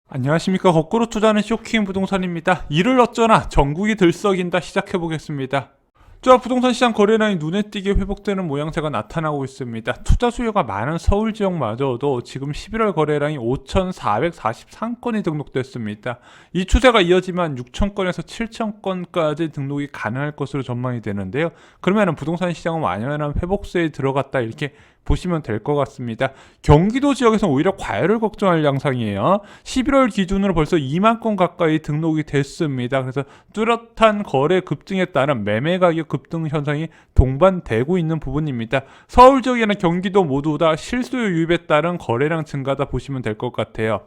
안녕하십니까. 거꾸로 투자하는 쇼킹 부동산입니다. 이를 어쩌나 전국이 들썩인다 시작해보겠습니다. 자, 부동산 시장 거래량이 눈에 띄게 회복되는 모양새가 나타나고 있습니다. 투자 수요가 많은 서울 지역마저도 지금 11월 거래량이 5,443건이 등록됐습니다. 이 추세가 이어지면 6,000건에서 7,000건까지 등록이 가능할 것으로 전망이 되는데요. 그러면 부동산 시장은 완연한 회복세에 들어갔다 이렇게 보시면 될 것 같습니다. 경기도 지역에서는 오히려 과열을 걱정할 양상이에요. 11월 기준으로 벌써 2만 건 가까이 등록이 됐습니다. 그래서 뚜렷한 거래 급등에 따른 매매 가격 급등 현상이 동반되고 있는 부분입니다. 서울 지역이나 경기도 모두 다 실수요 유입에 따른 거래량 증가다 보시면 될 것 같아요.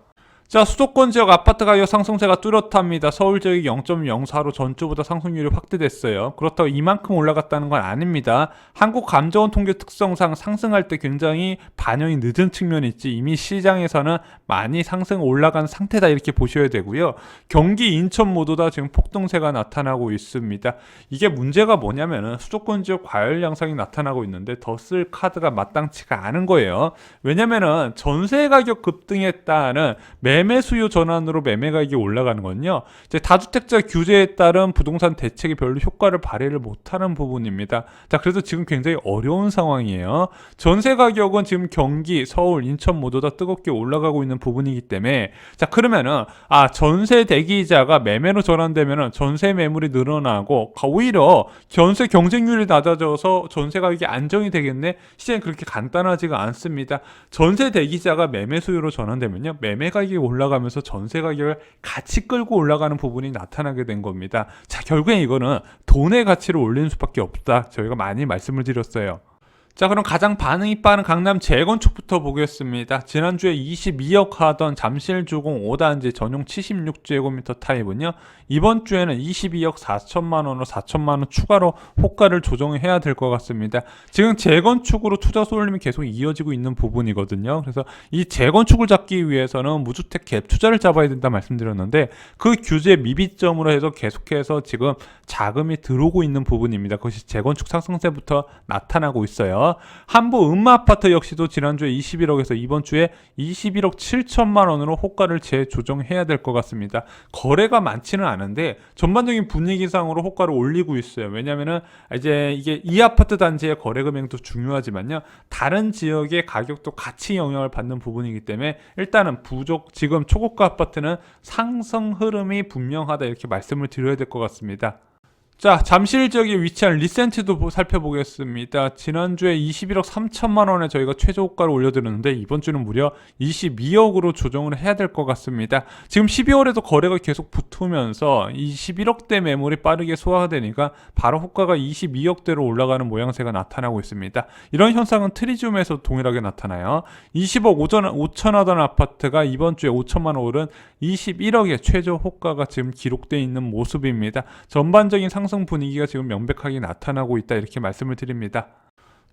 자, 수도권 지역 아파트 가격 상승세가 뚜렷합니다. 서울 지역이 0.04로 전주보다 상승률이 확대됐어요. 그렇다고 이만큼 올라갔다는 건 아닙니다. 한국감정원 통계 특성상 상승할 때 굉장히 반영이 늦은 측면이 있지 이미 시장에서는 많이 상승 올라간 상태다 이렇게 보셔야 되고요. 경기, 인천 모두 다 지금 폭등세가 나타나고 있습니다. 이게 문제가 뭐냐면은 수도권 지역 과열 양상이 나타나고 있는데 더 쓸 카드가 마땅치가 않은 거예요. 왜냐면은 전세 가격 급등에 따른 매매 수요 전환으로 매매 가격이 올라가는 건요. 이제 다주택자 규제에 따른 부동산 대책이 별로 효과를 발휘를 못하는 부분입니다. 자, 그래서 지금 굉장히 어려운 상황이에요. 전세 가격은 지금 경기, 서울, 인천 모두 다 뜨겁게 올라가고 있는 부분이기 때문에 자, 그러면은 전세 대기이자가 매매로 전환되면은 전세 매물이 늘어나고 오히려 전세 경쟁률이 낮아져서 전세 가격이 안정이 되겠네. 시장이 그렇게 간단하지가 않습니다. 전세 대기자가 매매 수요로 전환되면요. 매매 가격이 올라가면서 전세 가격을 같이 끌고 올라가는 부분이 나타나게 된 겁니다. 자, 결국엔 이거는 돈의 가치를 올리는 수밖에 없다. 저희가 많이 말씀을 드렸어요. 자, 그럼 가장 반응이 빠른 강남 재건축부터 보겠습니다. 지난주에 22억 하던 잠실주공 5단지 전용 76제곱미터 타입은요. 이번 주에는 22억 4천만 원으로 4천만 원 추가로 호가를 조정해야 될 것 같습니다. 지금 재건축으로 투자 쏠림이 계속 이어지고 있는 부분이거든요. 그래서 이 재건축을 잡기 위해서는 무주택 갭 투자를 잡아야 된다 말씀드렸는데 그 규제 미비점으로 해서 계속해서 지금 자금이 들어오고 있는 부분입니다. 그것이 재건축 상승세부터 나타나고 있어요. 한보 음마아파트 역시도 지난주에 21억에서 이번 주에 21억 7천만 원으로 호가를 재조정해야 될 것 같습니다. 거래가 많지는 않은데 전반적인 분위기상으로 호가를 올리고 있어요. 왜냐면은 이제 이게 이 아파트 단지의 거래 금액도 중요하지만요. 다른 지역의 가격도 같이 영향을 받는 부분이기 때문에 일단은 지금 초고가 아파트는 상승 흐름이 분명하다 이렇게 말씀을 드려야 될 것 같습니다. 자, 잠실 지역에 위치한 리센트도 살펴보겠습니다. 지난주에 21억 3천만 원에 저희가 최저호가를 올려드렸는데 이번 주는 무려 22억으로 조정을 해야 될 것 같습니다. 지금 12월에도 거래가 계속 붙으면서 이 11억대 매물이 빠르게 소화가 되니까 바로 호가가 22억대로 올라가는 모양새가 나타나고 있습니다. 이런 현상은 트리즘에서 동일하게 나타나요. 20억 5천 하던 아파트가 이번 주에 5천만 원 오른 21억의 최저 호가가 지금 기록되어 있는 모습입니다. 전반적인 상승 분위기가 지금 명백하게 나타나고 있다 이렇게 말씀을 드립니다.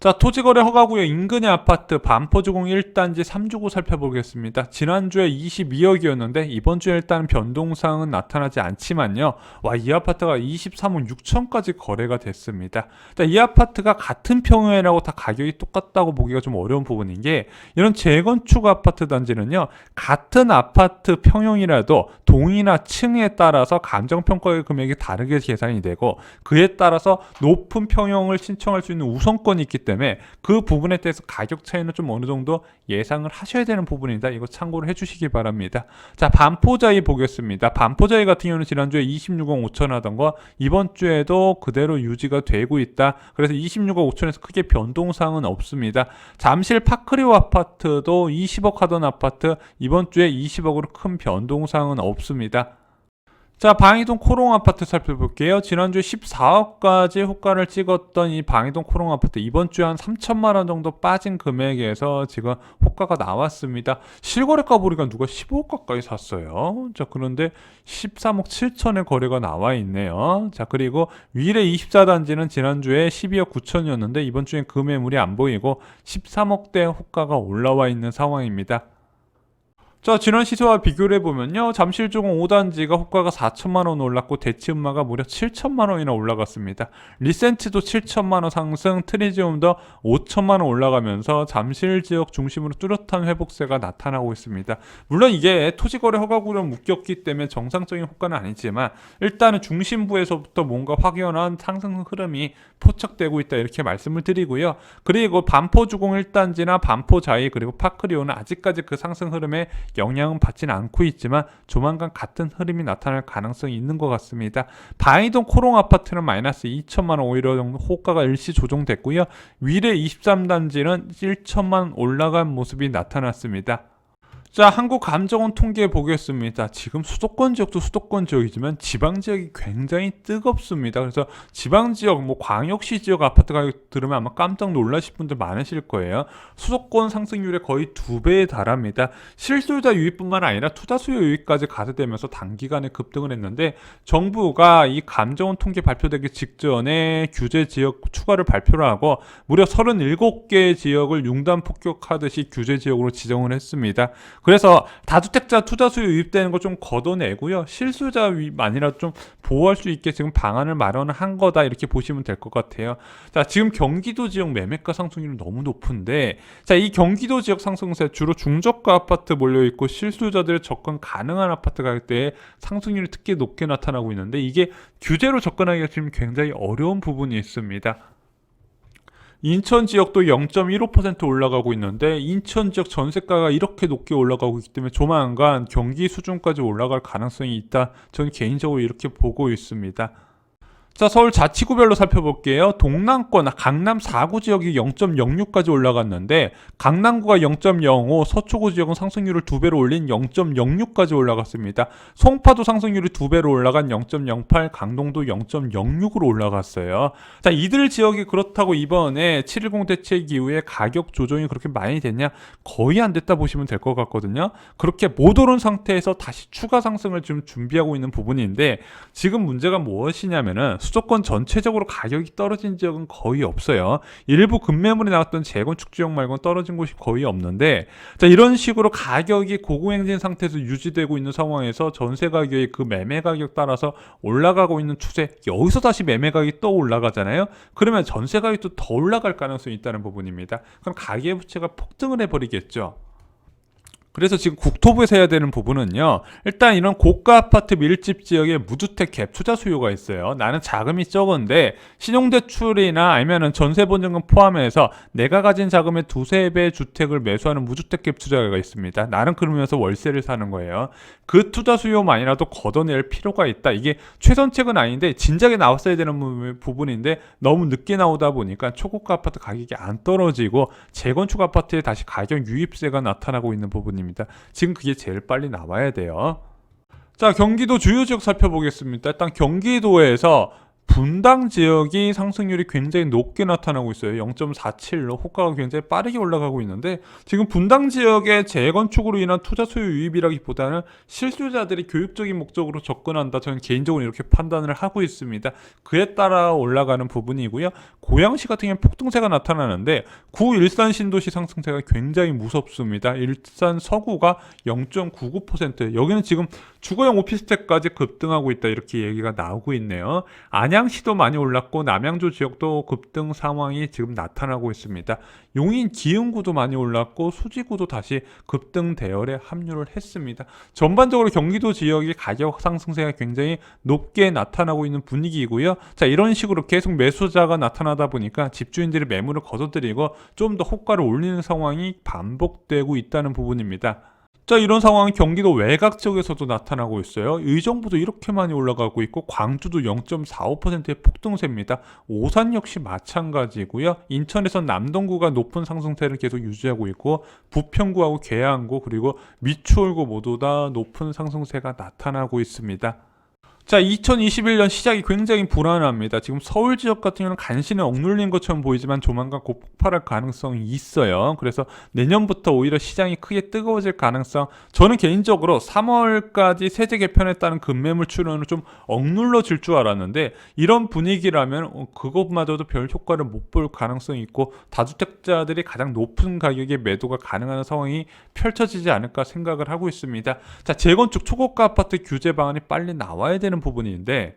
자, 토지거래 허가구역 인근의 아파트 반포주공 1단지 3주구 살펴보겠습니다. 지난주에 22억이었는데 이번 주에 일단 변동사항은 나타나지 않지만요. 이 아파트가 23억 6천까지 거래가 됐습니다. 이 아파트가 같은 평형이라고 다 가격이 똑같다고 보기가 좀 어려운 부분인 게 이런 재건축 아파트 단지는요. 같은 아파트 평형이라도 동이나 층에 따라서 감정평가의 금액이 다르게 계산이 되고 그에 따라서 높은 평형을 신청할 수 있는 우선권이 있기 때문에 그 부분에 대해서 가격 차이는 좀 어느 정도 예상을 하셔야 되는 부분이다. 이거 참고를 해주시기 바랍니다. 자, 반포자이 보겠습니다. 반포자이 같은 경우는 지난주에 26억 5천 하던 거 이번 주에도 그대로 유지가 되고 있다. 그래서 26억 5천에서 크게 변동사항은 없습니다. 잠실 파크리오 아파트도 20억 하던 아파트 이번 주에 20억으로 큰 변동사항은 없습니다. 자, 방이동 코롱 아파트 살펴볼게요. 지난주에 14억까지 호가를 찍었던 이 방이동 코롱 아파트 이번 주에 한 3천만 원 정도 빠진 금액에서 지금 호가가 나왔습니다. 실거래가 보니까 누가 15억 가까이 샀어요. 자, 그런데 13억 7천의 거래가 나와 있네요. 자, 그리고 위례 24단지는 지난주에 12억 9천이었는데 이번 주엔 그 매물이 안 보이고 13억대 호가가 올라와 있는 상황입니다. 자, 지난 시세와 비교를 해보면요. 잠실조공 5단지가 호가가 4천만원 올랐고 대치음마가 무려 7천만원이나 올라갔습니다. 리센트도 7천만원 상승, 트리지움도 5천만원 올라가면서 잠실 지역 중심으로 뚜렷한 회복세가 나타나고 있습니다. 물론 이게 토지거래 허가구로 묶였기 때문에 정상적인 호가는 아니지만 일단은 중심부에서부터 뭔가 확연한 상승 흐름이 포착되고 있다 이렇게 말씀을 드리고요. 그리고 반포주공 1단지나 반포자이 그리고 파크리오는 아직까지 그 상승 흐름에 영향은 받지는 않고 있지만 조만간 같은 흐름이 나타날 가능성이 있는 것 같습니다. 바이동 코롱 아파트는 마이너스 2천만원 오히려 호가가 일시 조정됐고요. 위례 23단지는 1천만 올라간 모습이 나타났습니다. 자, 한국감정원 통계 보겠습니다. 지금 수도권 지역도 수도권 지역이지만 지방 지역이 굉장히 뜨겁습니다. 그래서 지방 지역, 광역시 지역 아파트 가격 들으면 아마 깜짝 놀라실 분들 많으실 거예요. 수도권 상승률의 거의 2배에 달합니다. 실소유자 유입뿐만 아니라 투자 수요 유입까지 가세되면서 단기간에 급등을 했는데 정부가 이 감정원 통계 발표되기 직전에 규제 지역 추가를 발표를 하고 무려 37개 지역을 융단 폭격하듯이 규제 지역으로 지정을 했습니다. 그래서 다주택자 투자 수요 유입되는 거 좀 걷어내고요. 실수요자 유입만이라도 좀 보호할 수 있게 지금 방안을 마련을 한 거다 이렇게 보시면 될 것 같아요. 자, 지금 경기도 지역 매매가 상승률이 너무 높은데 자, 이 경기도 지역 상승세 주로 중저가 아파트 몰려있고 실수요자들의 접근 가능한 아파트 가격대에 상승률이 특히 높게 나타나고 있는데 이게 규제로 접근하기가 지금 굉장히 어려운 부분이 있습니다. 인천 지역도 0.15% 올라가고 있는데 인천 지역 전세가가 이렇게 높게 올라가고 있기 때문에 조만간 경기 수준까지 올라갈 가능성이 있다. 저는 개인적으로 이렇게 보고 있습니다. 자, 서울 자치구별로 살펴볼게요. 동남권 강남 4구 지역이 0.06까지 올라갔는데 강남구가 0.05, 서초구 지역은 상승률을 2배로 올린 0.06까지 올라갔습니다. 송파도 상승률이 2배로 올라간 0.08, 강동도 0.06으로 올라갔어요. 자, 이들 지역이 그렇다고 이번에 7.10 대책 이후에 가격 조정이 그렇게 많이 됐냐? 거의 안 됐다 보시면 될 것 같거든요. 그렇게 못 오른 상태에서 다시 추가 상승을 지금 준비하고 있는 부분인데 지금 문제가 무엇이냐면은 수도권 전체적으로 가격이 떨어진 지역은 거의 없어요. 일부 급매물이 나왔던 재건축 지역 말고는 떨어진 곳이 거의 없는데 자, 이런 식으로 가격이 고공행진 상태에서 유지되고 있는 상황에서 전세 가격이 그 매매 가격 따라서 올라가고 있는 추세 여기서 다시 매매 가격이 또 올라가잖아요. 그러면 전세 가격도 더 올라갈 가능성이 있다는 부분입니다. 그럼 가계부채가 폭등을 해버리겠죠. 그래서 지금 국토부에서 해야 되는 부분은요. 일단 이런 고가 아파트 밀집 지역에 무주택 갭 투자 수요가 있어요. 나는 자금이 적은데 신용대출이나 아니면은 전세보증금 포함해서 내가 가진 자금의 2~3배 주택을 매수하는 무주택 갭 투자가 있습니다. 나는 그러면서 월세를 사는 거예요. 그 투자 수요만이라도 걷어낼 필요가 있다. 이게 최선책은 아닌데 진작에 나왔어야 되는 부분인데 너무 늦게 나오다 보니까 초고가 아파트 가격이 안 떨어지고 재건축 아파트에 다시 가격 유입세가 나타나고 있는 부분입니다. 지금 그게 제일 빨리 나와야 돼요. 자, 경기도 주요 지역 살펴보겠습니다. 일단 경기도에서 분당 지역이 상승률이 굉장히 높게 나타나고 있어요. 0.47로 호가가 굉장히 빠르게 올라가고 있는데 지금 분당 지역의 재건축으로 인한 투자 수요 유입이라기보다는 실수요자들이 교육적인 목적으로 접근한다. 저는 개인적으로 이렇게 판단을 하고 있습니다. 그에 따라 올라가는 부분이고요. 고양시 같은 경우는 폭등세가 나타나는데 구 일산 신도시 상승세가 굉장히 무섭습니다. 일산 서구가 0.99%, 여기는 지금 주거용 오피스텔까지 급등하고 있다 이렇게 얘기가 나오고 있네요. 안양시도 많이 올랐고 남양주 지역도 급등 상황이 지금 나타나고 있습니다. 용인 기흥구도 많이 올랐고 수지구도 다시 급등 대열에 합류를 했습니다. 전반적으로 경기도 지역이 가격 상승세가 굉장히 높게 나타나고 있는 분위기이고요. 자, 이런 식으로 계속 매수자가 나타나다 보니까 집주인들이 매물을 거둬들이고 좀 더 호가를 올리는 상황이 반복되고 있다는 부분입니다. 자, 이런 상황은 경기도 외곽 지역에서도 나타나고 있어요. 의정부도 이렇게 많이 올라가고 있고 광주도 0.45%의 폭등세입니다. 오산 역시 마찬가지고요. 인천에선 남동구가 높은 상승세를 계속 유지하고 있고 부평구하고 계양구 그리고 미추홀구 모두 다 높은 상승세가 나타나고 있습니다. 자, 2021년 시작이 굉장히 불안합니다. 지금 서울 지역 같은 경우는 간신히 억눌린 것처럼 보이지만 조만간 곧 폭발할 가능성이 있어요. 그래서 내년부터 오히려 시장이 크게 뜨거워질 가능성, 저는 개인적으로 3월까지 세제 개편에 따른 급매물 출현을 좀 억눌러질 줄 알았는데, 이런 분위기라면 그것마저도 별 효과를 못 볼 가능성이 있고 다주택자들이 가장 높은 가격에 매도가 가능한 상황이 펼쳐지지 않을까 생각을 하고 있습니다. 자, 재건축 초고가 아파트 규제 방안이 빨리 나와야 되는 부분인데,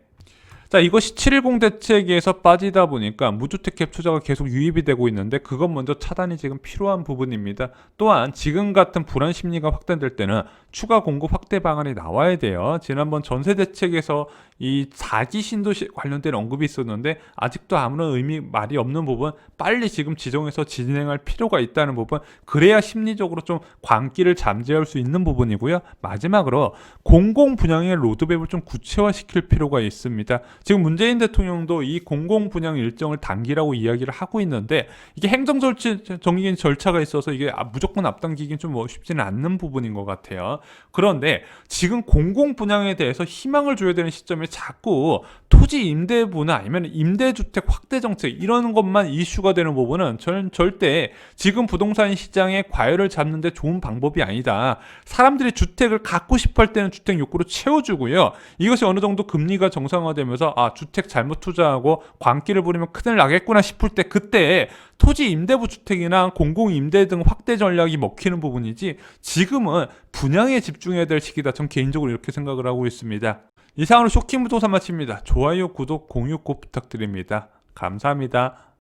자, 이것이 710 대책에서 빠지다 보니까 무주택 갭 투자가 계속 유입이 되고 있는데, 그것 먼저 차단이 지금 필요한 부분입니다. 또한 지금 같은 불안 심리가 확산될 때는 추가 공급 확대 방안이 나와야 돼요. 지난번 전세 대책에서 이 4기 신도 관련된 언급이 있었는데 아직도 아무런 말이 없는 부분, 빨리 지금 지정해서 진행할 필요가 있다는 부분, 그래야 심리적으로 좀 광기를 잠재울 수 있는 부분이고요. 마지막으로 공공 분양의 로드맵을 좀 구체화시킬 필요가 있습니다. 지금 문재인 대통령도 이 공공 분양 일정을 단기라고 이야기를 하고 있는데, 이게 행정 정기적인 절차가 있어서 이게 무조건 앞당기긴 좀 쉽지는 않는 부분인 것 같아요. 그런데 지금 공공 분양에 대해서 희망을 줘야 되는 시점에 자꾸 토지 임대부나 아니면 임대주택 확대 정책 이런 것만 이슈가 되는 부분은 저는 절대 지금 부동산 시장의 과열을 잡는 데 좋은 방법이 아니다. 사람들이 주택을 갖고 싶어 할 때는 주택 욕구로 채워주고요. 이것이 어느 정도 금리가 정상화되면서 주택 잘못 투자하고 광기를 부리면 큰일 나겠구나 싶을 때, 그때 토지 임대부 주택이나 공공 임대 등 확대 전략이 먹히는 부분이지, 지금은 분양에 집중해야 될 시기다. 전 개인적으로 이렇게 생각을 하고 있습니다. 이상으로 쇼킹 부동산 마칩니다. 좋아요, 구독, 공유 꼭 부탁드립니다. 감사합니다.